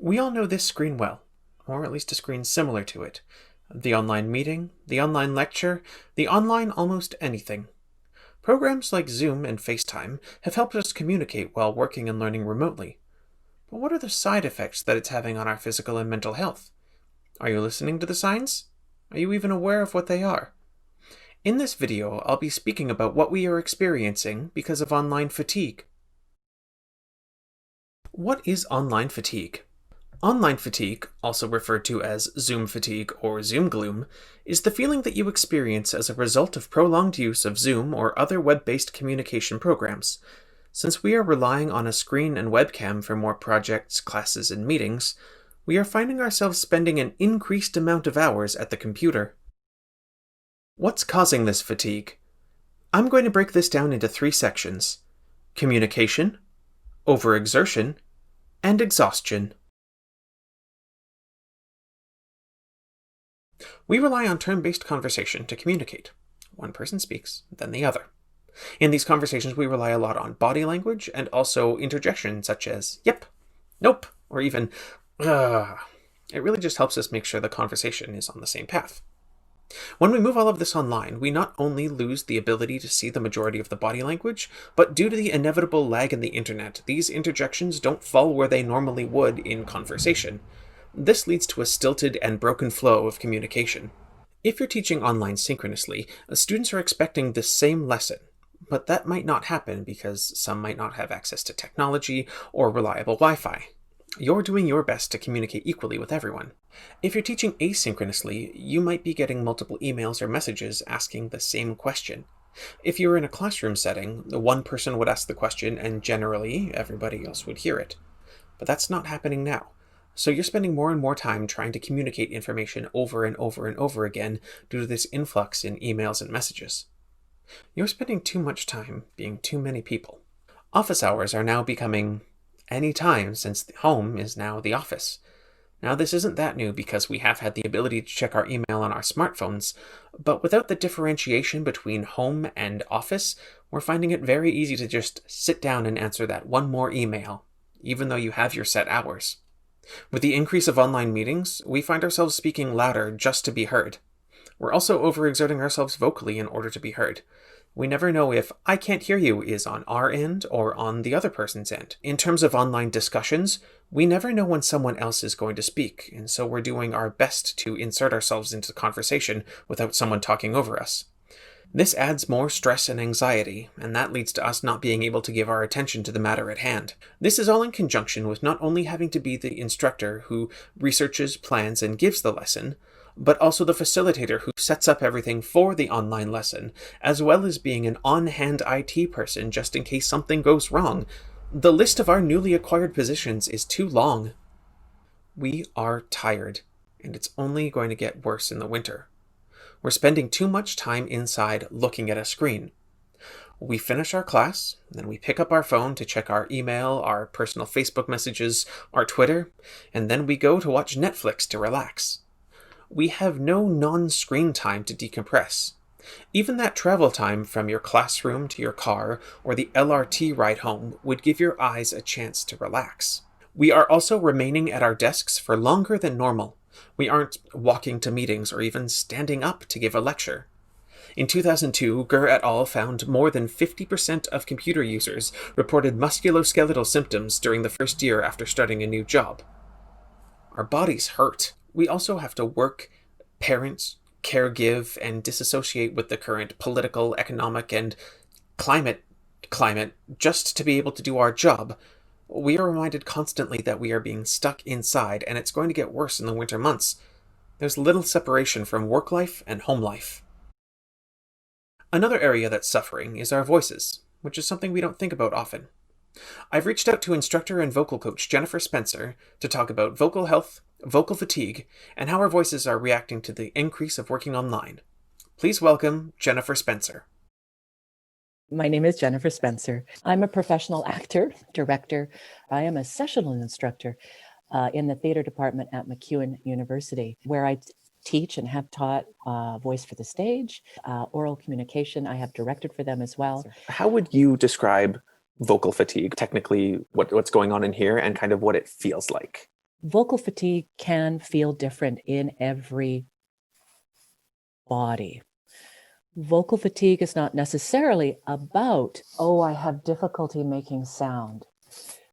We all know this screen well, or at least a screen similar to it. The online meeting, the online lecture, the online almost anything. Programs like Zoom and FaceTime have helped us communicate while working and learning remotely. But what are the side effects that it's having on our physical and mental health? Are you listening to the signs? Are you even aware of what they are? In this video, I'll be speaking about what we are experiencing because of online fatigue. What is online fatigue? Online fatigue, also referred to as Zoom fatigue or Zoom gloom, is the feeling that you experience as a result of prolonged use of Zoom or other web-based communication programs. Since we are relying on a screen and webcam for more projects, classes, and meetings, we are finding ourselves spending an increased amount of hours at the computer. What's causing this fatigue? I'm going to break this down into 3 sections: communication, overexertion, and exhaustion. We rely on turn-based conversation to communicate. One person speaks, then the other. In these conversations, we rely a lot on body language and also interjection such as yep, nope, or even ugh. It really just helps us make sure the conversation is on the same path. When we move all of this online, we not only lose the ability to see the majority of the body language, but due to the inevitable lag in the internet, these interjections don't fall where they normally would in conversation. This leads to a stilted and broken flow of communication. If you're teaching online synchronously, students are expecting the same lesson, but that might not happen because some might not have access to technology or reliable Wi-Fi. You're doing your best to communicate equally with everyone. If you're teaching asynchronously, you might be getting multiple emails or messages asking the same question. If you were in a classroom setting, one person would ask the question and generally everybody else would hear it. But that's not happening now. So you're spending more and more time trying to communicate information over and over and over again due to this influx in emails and messages. You're spending too much time being too many people. Office hours are now becoming any time since home is now the office. Now this isn't that new because we have had the ability to check our email on our smartphones, but without the differentiation between home and office, we're finding it very easy to just sit down and answer that one more email, even though you have your set hours. With the increase of online meetings, we find ourselves speaking louder just to be heard. We're also overexerting ourselves vocally in order to be heard. We never know if "I can't hear you" is on our end or on the other person's end. In terms of online discussions, we never know when someone else is going to speak, and so we're doing our best to insert ourselves into the conversation without someone talking over us. This adds more stress and anxiety, and that leads to us not being able to give our attention to the matter at hand. This is all in conjunction with not only having to be the instructor who researches, plans, and gives the lesson, but also the facilitator who sets up everything for the online lesson, as well as being an on-hand IT person just in case something goes wrong. The list of our newly acquired positions is too long. We are tired, and it's only going to get worse in the winter. We're spending too much time inside looking at a screen. We finish our class, then we pick up our phone to check our email, our personal Facebook messages, our Twitter, and then we go to watch Netflix to relax. We have no non-screen time to decompress. Even that travel time from your classroom to your car or the LRT ride home would give your eyes a chance to relax. We are also remaining at our desks for longer than normal. We aren't walking to meetings or even standing up to give a lecture. In 2002, Gur et al. Found more than 50% of computer users reported musculoskeletal symptoms during the first year after starting a new job. Our bodies hurt. We also have to work, parent, caregive, and disassociate with the current political, economic, and climate just to be able to do our job. We are reminded constantly that we are being stuck inside, and it's going to get worse in the winter months. There's little separation from work life and home life. Another area that's suffering is our voices, which is something we don't think about often. I've reached out to instructor and vocal coach Jennifer Spencer to talk about vocal health, vocal fatigue, and how our voices are reacting to the increase of working online. Please welcome Jennifer Spencer. My name is Jennifer Spencer. I'm a professional actor, director. I am a sessional instructor in the theater department at McEwen University, where I teach and have taught voice for the stage, oral communication. I have directed for them as well. How would you describe vocal fatigue, technically what's going on in here and kind of what it feels like? Vocal fatigue can feel different in every body. Vocal fatigue is not necessarily about, oh, I have difficulty making sound.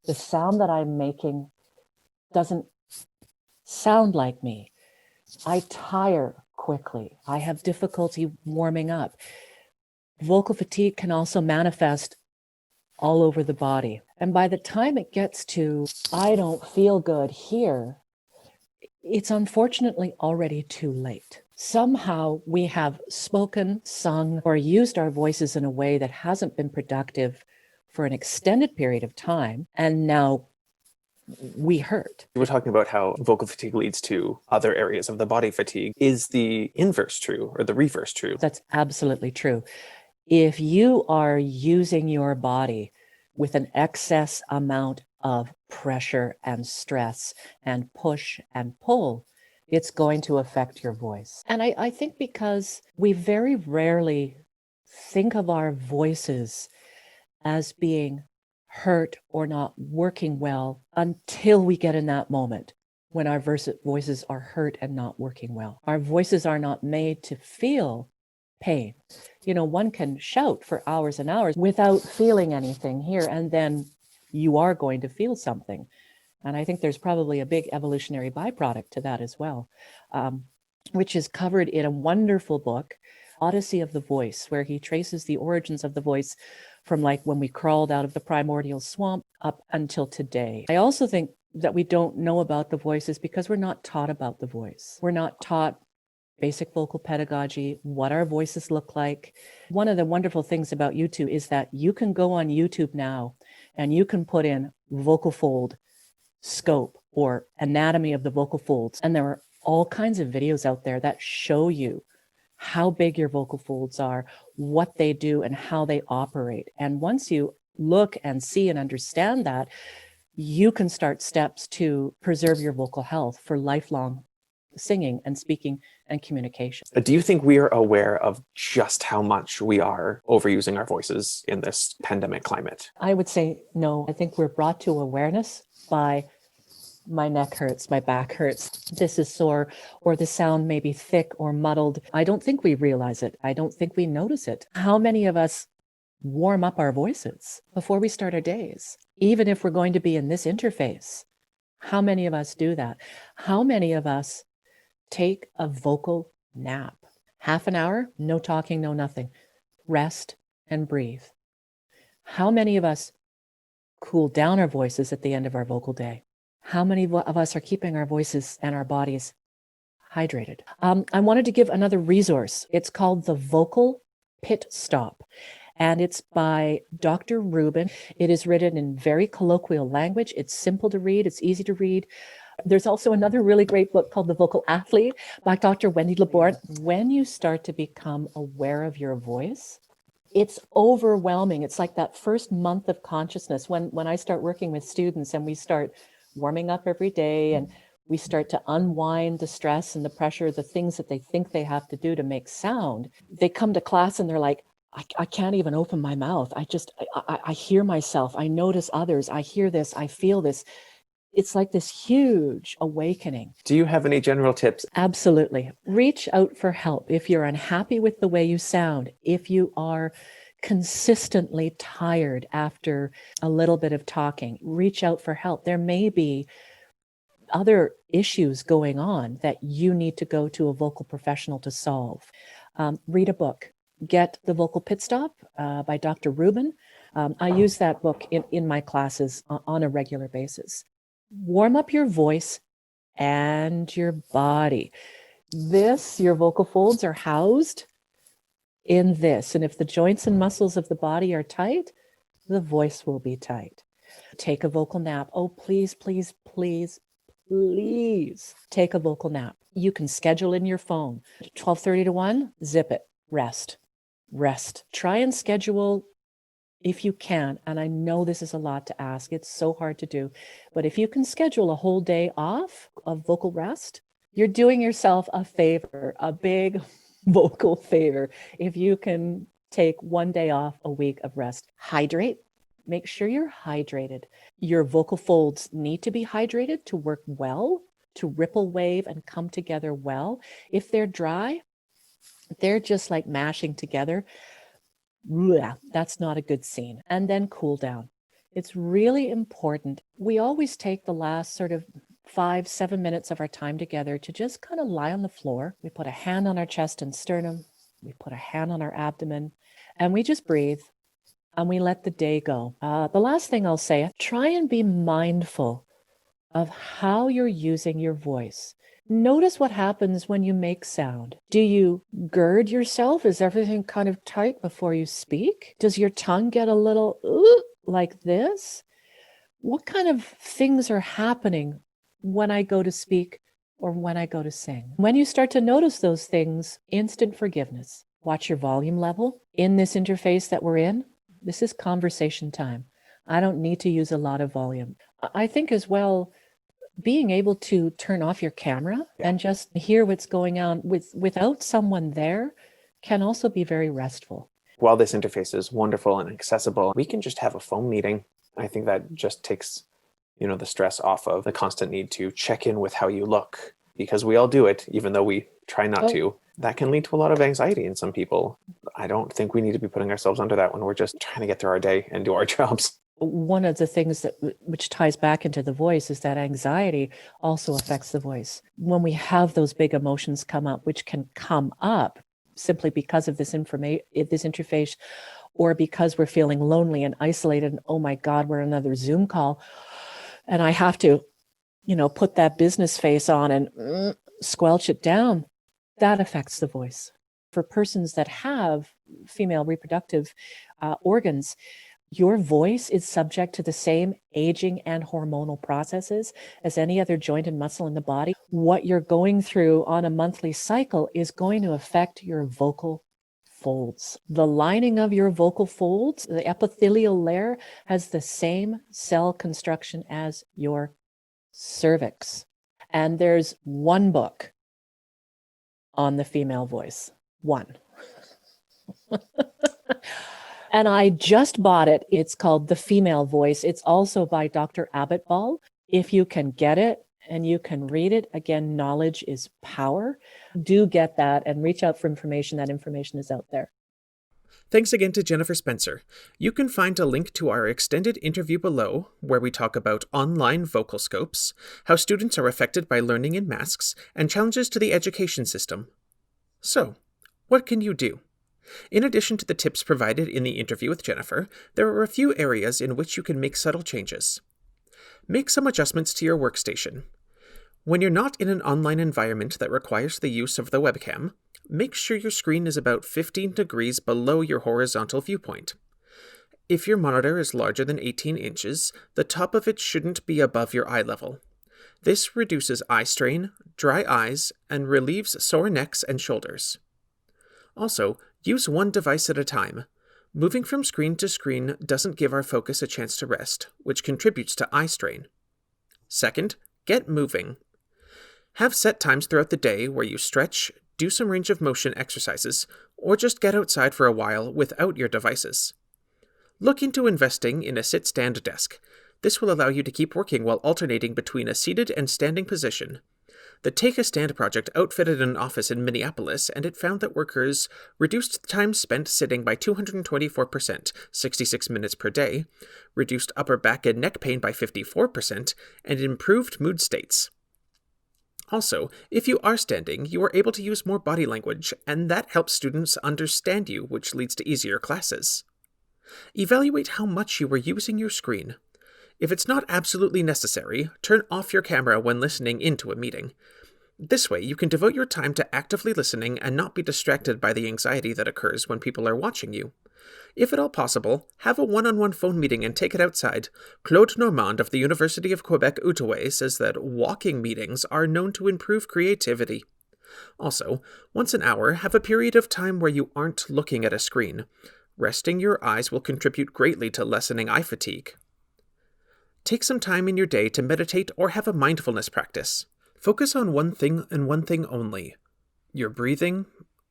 The sound that I'm making doesn't sound like me. I tire quickly. I have difficulty warming up. Vocal fatigue can also manifest all over the body. And by the time it gets to, I don't feel good here, it's unfortunately already too late. Somehow we have spoken, sung, or used our voices in a way that hasn't been productive for an extended period of time. And now we hurt. We're talking about how vocal fatigue leads to other areas of the body fatigue. Is the inverse true or the reverse true? That's absolutely true. If you are using your body with an excess amount of pressure and stress and push and pull, it's going to affect your voice. And I think because we very rarely think of our voices as being hurt or not working well until we get in that moment when our voices are hurt and not working well. Our voices are not made to feel pain. You know, one can shout for hours and hours without feeling anything here, and then you are going to feel something. And I think there's probably a big evolutionary byproduct to that as well, which is covered in a wonderful book, Odyssey of the Voice, where he traces the origins of the voice from like when we crawled out of the primordial swamp up until today. I also think that we don't know about the voices because we're not taught about the voice. We're not taught basic vocal pedagogy, what our voices look like. One of the wonderful things about YouTube is that you can go on YouTube now and you can put in vocal fold scope or anatomy of the vocal folds. And there are all kinds of videos out there that show you how big your vocal folds are, what they do, and how they operate. And once you look and see and understand that, you can start steps to preserve your vocal health for lifelong singing and speaking and communication. Do you think we are aware of just how much we are overusing our voices in this pandemic climate? I would say no. I think we're brought to awareness by my neck hurts, my back hurts, this is sore, or the sound may be thick or muddled. I don't think we realize it. I don't think we notice it. How many of us warm up our voices before we start our days? Even if we're going to be in this interface, how many of us do that? How many of us take a vocal nap? Half an hour, no talking, no nothing. Rest and breathe. How many of us cool down our voices at the end of our vocal day? How many of us are keeping our voices and our bodies hydrated? I wanted to give another resource. It's called the Vocal Pit Stop, and it's by Dr. Rubin. It is written in very colloquial language. It's simple to read. It's easy to read. There's also another really great book called The Vocal Athlete by Dr. Wendy Laborn. When you start to become aware of your voice, it's overwhelming. It's like that first month of consciousness when I start working with students and we start warming up every day and we start to unwind the stress and the pressure, the things that they think they have to do to make sound. They come to class and they're like, I can't even open my mouth. I hear myself. I notice others. I hear this. I feel this. It's like this huge awakening. Do you have any general tips? Absolutely. Reach out for help if you're unhappy with the way you sound, if you are consistently tired after a little bit of talking, reach out for help. There may be other issues going on that you need to go to a vocal professional to solve. Read a book. Get The Vocal Pit Stop by Dr. Rubin. I use that book in my classes on a regular basis. Warm up your voice and your body. Your vocal folds are housed in this. And if the joints and muscles of the body are tight, the voice will be tight. Take a vocal nap. Oh, please, please, please, please take a vocal nap. You can schedule in your phone. 12:30 to 1, zip it, rest. Try and schedule if you can. And I know this is a lot to ask. It's so hard to do. But if you can schedule a whole day off of vocal rest, you're doing yourself a favor, a big vocal favor, if you can take one day off a week of rest. Hydrate. Make sure you're hydrated. Your vocal folds need to be hydrated to work well, to ripple wave and come together well. If they're dry, they're just like mashing together. Blech, that's not a good scene. And then cool down. It's really important. We always take the last sort of 5-7 minutes of our time together to just kind of lie on the floor. We put a hand on our chest and sternum. We put a hand on our abdomen, and we just breathe and we let the day go. The last thing I'll say, try and be mindful of how you're using your voice. Notice what happens when you make sound. Do you gird yourself? Is everything kind of tight before you speak? Does your tongue get a little like this? What kind of things are happening when I go to speak or when I go to sing? When you start to notice those things, instant forgiveness. Watch your volume level in this interface that we're in. This is conversation time. I don't need to use a lot of volume. I think as well, being able to turn off your camera and just hear what's going on without someone there can also be very restful. While this interface is wonderful and accessible, we can just have a phone meeting. I think that just takes, the stress off of the constant need to check in with how you look, because we all do it, even though we try not to. That can lead to a lot of anxiety in some people. I don't think we need to be putting ourselves under that when we're just trying to get through our day and do our jobs. One of the things which ties back into the voice is that anxiety also affects the voice. When we have those big emotions come up, which can come up simply because of this interface, or because we're feeling lonely and isolated, and oh my God, we're another Zoom call, and I have to, put that business face on and squelch it down, that affects the voice. For persons that have female reproductive organs, your voice is subject to the same aging and hormonal processes as any other joint and muscle in the body. What you're going through on a monthly cycle is going to affect your vocal folds. The lining of your vocal folds, the epithelial layer, has the same cell construction as your cervix. And there's one book on the female voice. One. And I just bought it. It's called The Female Voice. It's also by Dr. Abitbol. If you can get it and you can read it, again, knowledge is power. Do get that and reach out for information. That information is out there. Thanks again to Jennifer Spencer. You can find a link to our extended interview below, where we talk about online vocal scopes, how students are affected by learning in masks, and challenges to the education system. So, what can you do? In addition to the tips provided in the interview with Jennifer, there are a few areas in which you can make subtle changes. Make some adjustments to your workstation. When you're not in an online environment that requires the use of the webcam, make sure your screen is about 15 degrees below your horizontal viewpoint. If your monitor is larger than 18 inches, the top of it shouldn't be above your eye level. This reduces eye strain, dry eyes, and relieves sore necks and shoulders. Also, use one device at a time. Moving from screen to screen doesn't give our focus a chance to rest, which contributes to eye strain. Second, get moving. Have set times throughout the day where you stretch, do some range of motion exercises, or just get outside for a while without your devices. Look into investing in a sit-stand desk. This will allow you to keep working while alternating between a seated and standing position. The Take a Stand project outfitted an office in Minneapolis, and it found that workers reduced time spent sitting by 224%, 66 minutes per day, reduced upper back and neck pain by 54%, and improved mood states. Also, if you are standing, you are able to use more body language, and that helps students understand you, which leads to easier classes. Evaluate how much you are using your screen. If it's not absolutely necessary, turn off your camera when listening into a meeting. This way, you can devote your time to actively listening and not be distracted by the anxiety that occurs when people are watching you. If at all possible, have a one-on-one phone meeting and take it outside. Claude Normand of the University of Quebec Outaouais says that walking meetings are known to improve creativity. Also, once an hour, have a period of time where you aren't looking at a screen. Resting your eyes will contribute greatly to lessening eye fatigue. Take some time in your day to meditate or have a mindfulness practice. Focus on one thing and one thing only: your breathing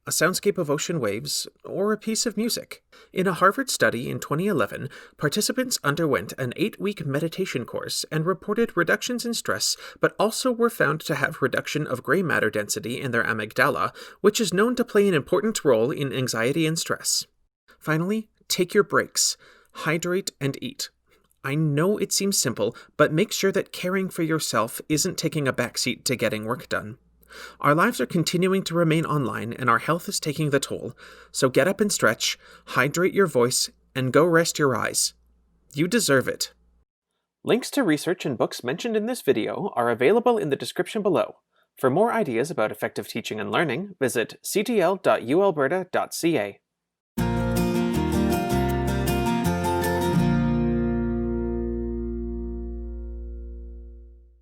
a soundscape of ocean waves, or a piece of music. In a Harvard study in 2011, participants underwent an 8-week meditation course and reported reductions in stress, but also were found to have reduction of gray matter density in their amygdala, which is known to play an important role in anxiety and stress. Finally, take your breaks. Hydrate and eat. I know it seems simple, but make sure that caring for yourself isn't taking a backseat to getting work done. Our lives are continuing to remain online and our health is taking the toll, so get up and stretch, hydrate your voice, and go rest your eyes. You deserve it. Links to research and books mentioned in this video are available in the description below. For more ideas about effective teaching and learning, visit ctl.ualberta.ca.